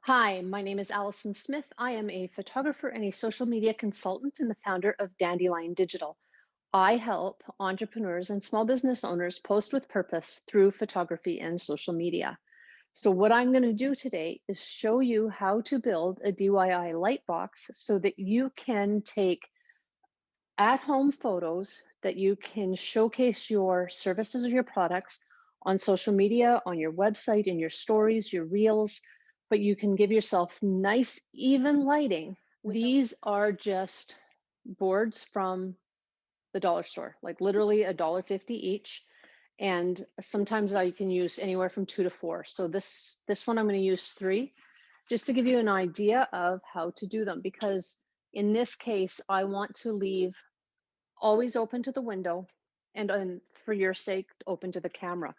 Hi, my name is Allison Smith. I am a photographer and a social media consultant and the founder of Dandelion Digital. I help entrepreneurs and small business owners post with purpose through photography and social media. So what I'm going to do today is show you how to build a DIY lightbox so that you can take at-home photos that you can showcase your services or your products on social media, on your website, in your stories, your reels, but you can give yourself nice, even lighting. These are just boards from the dollar store, like literally $1.50 each. And sometimes I can use anywhere from 2 to 4. So this one I'm going to use 3 just to give you an idea of how to do them, because in this case, I want to leave always open to the window and for your sake, open to the camera.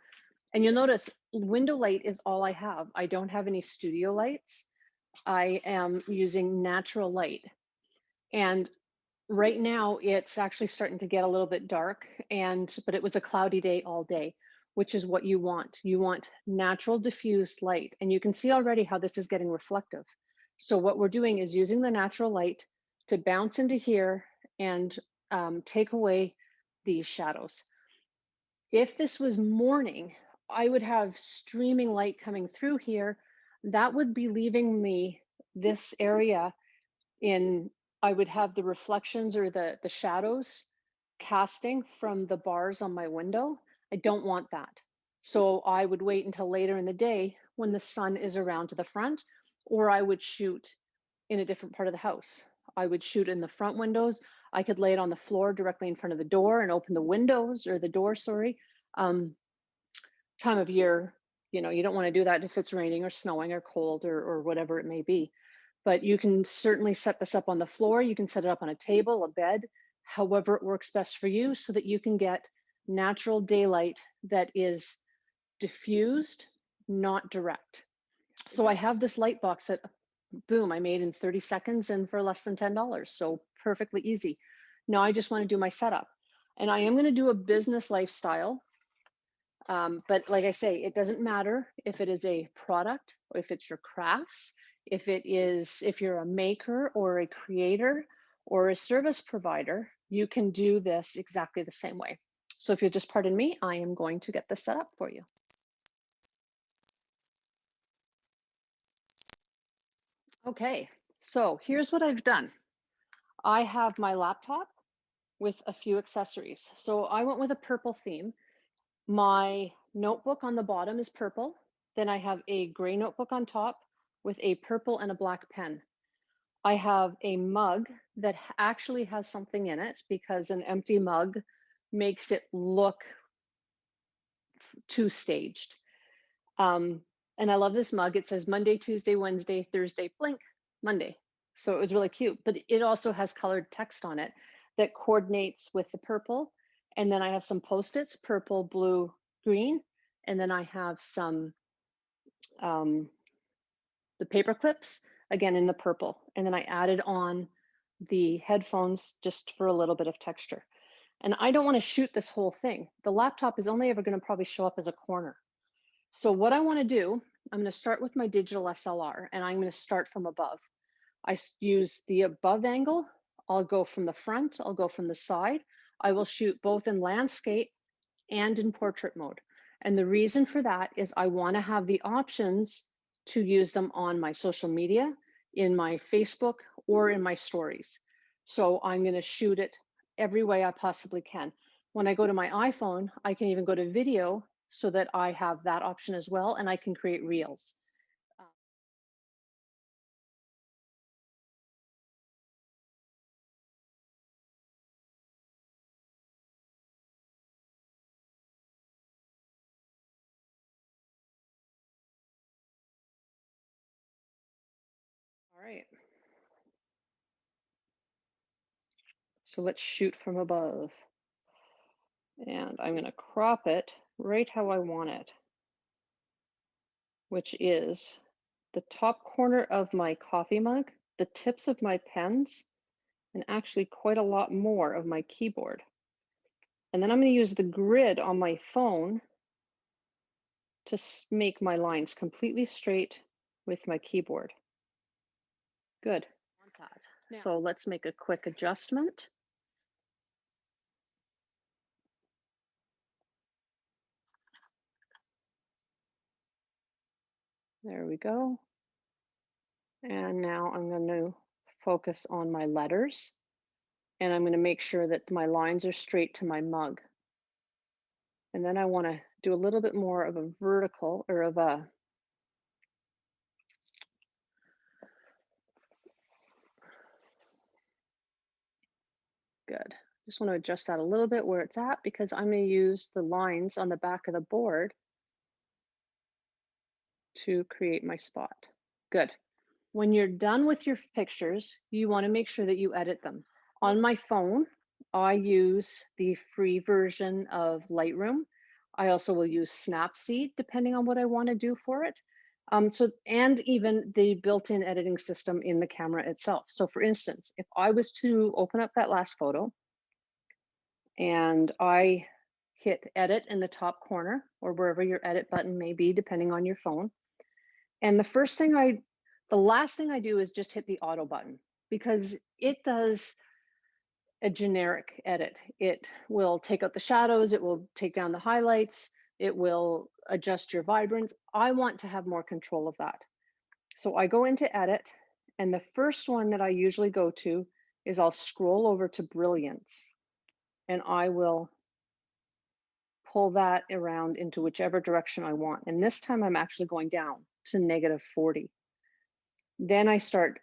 And you'll notice window light is all I have. I don't have any studio lights. I am using natural light. And right now it's actually starting to get a little bit dark but it was a cloudy day all day, which is what you want. You want natural diffused light. And you can see already how this is getting reflective. So what we're doing is using the natural light to bounce into here and take away these shadows. If this was morning, I would have streaming light coming through here. That would be leaving me this area in, I would have the reflections or the shadows casting from the bars on my window. I don't want that. So I would wait until later in the day when the sun is around to the front, or I would shoot in a different part of the house. I would shoot in the front windows. I could lay it on the floor directly in front of the door and open the windows or the door, sorry. Um, Time of year, you don't want to do that if it's raining or snowing or cold or whatever it may be. But you can certainly set this up on the floor. You can set it up on a table, a bed, however it works best for you so that you can get natural daylight that is diffused, not direct. So I have this light box that, boom, I made in 30 seconds and for less than $10. So perfectly easy. Now I just want to do my setup. And I am going to do a business lifestyle. But like I say, it doesn't matter if it is a product or if it's your crafts, if you're a maker or a creator or a service provider, you can do this exactly the same way. So if you'll just pardon me, I am going to get this set up for you. Okay, so here's what I've done. I have my laptop with a few accessories. So I went with a purple theme. My notebook on the bottom is purple. Then I have a gray notebook on top with a purple and a black pen. I have a mug that actually has something in it because an empty mug makes it look too staged. And I love this mug. It says Monday, Tuesday, Wednesday, Thursday, blink, Monday. So it was really cute, but it also has colored text on it that coordinates with the purple. And then I have some Post-its, purple, blue, green. And then I have some, the paper clips, again, in the purple. And then I added on the headphones just for a little bit of texture. And I don't want to shoot this whole thing. The laptop is only ever going to probably show up as a corner. So what I want to do, I'm going to start with my digital SLR and I'm going to start from above. I use the above angle. I'll go from the front, I'll go from the side. I will shoot both in landscape and in portrait mode. And the reason for that is I want to have the options to use them on my social media, in my Facebook, or in my stories. So I'm going to shoot it every way I possibly can. When I go to my iPhone, I can even go to video so that I have that option as well, and I can create reels. All right, so let's shoot from above. And I'm going to crop it right how I want it, which is the top corner of my coffee mug, the tips of my pens, and actually quite a lot more of my keyboard. And then I'm going to use the grid on my phone to make my lines completely straight with my keyboard. Good. So let's make a quick adjustment. There we go. And now I'm going to focus on my letters, and I'm going to make sure that my lines are straight to my mug. And then I want to do a little bit more of a vertical or of a good. Just want to adjust that a little bit where it's at because I'm going to use the lines on the back of the board to create my spot. Good. When you're done with your pictures, you want to make sure that you edit them. On my phone, I use the free version of Lightroom. I also will use Snapseed depending on what I want to do for it. And even the built-in editing system in the camera itself. So for instance, if I was to open up that last photo and I hit edit in the top corner or wherever your edit button may be, depending on your phone. And the last thing I do is just hit the auto button because it does a generic edit. It will take out the shadows, it will take down the highlights, it will adjust your vibrance. I want to have more control of that. So I go into edit, and the first one that I usually go to is I'll scroll over to brilliance, and I will pull that around into whichever direction I want. And this time I'm actually going down to -40. Then I start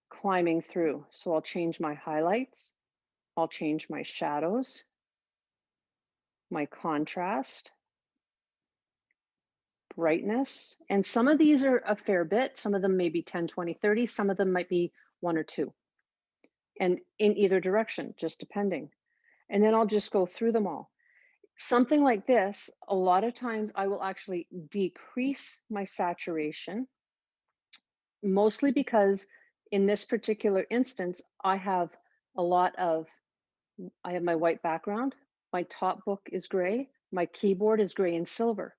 climbing through. So I'll change my highlights, I'll change my shadows, my contrast, brightness. And some of these are a fair bit. Some of them may be 10, 20, 30. Some of them might be 1 or 2. And in either direction, just depending. And then I'll just go through them all. Something like this, a lot of times I will actually decrease my saturation, mostly because in this particular instance, I have my white background, my top book is gray, my keyboard is gray and silver.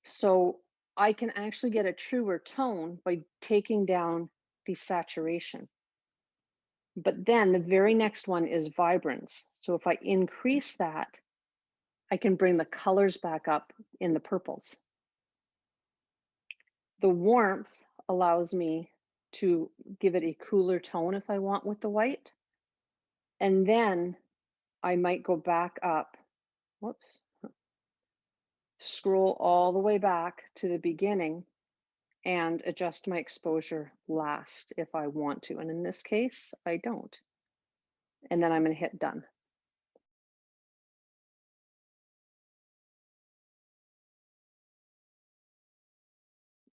So I can actually get a truer tone by taking down the saturation. But then the very next one is vibrance. So if I increase that, I can bring the colors back up in the purples. The warmth allows me to give it a cooler tone if I want with the white. And then I might go back up, whoops, scroll all the way back to the beginning and adjust my exposure last if I want to. And in this case, I don't. And then I'm going to hit done.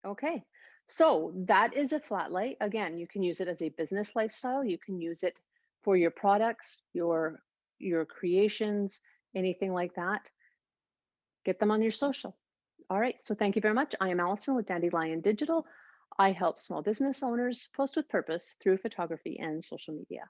Okay, so that is a Flatlay. Again, you can use it as a business lifestyle. You can use it for your products, your creations, anything like that. Get them on your social. All right, so thank you very much. I am Allison with Dandelion Digital. I help small business owners post with purpose through photography and social media.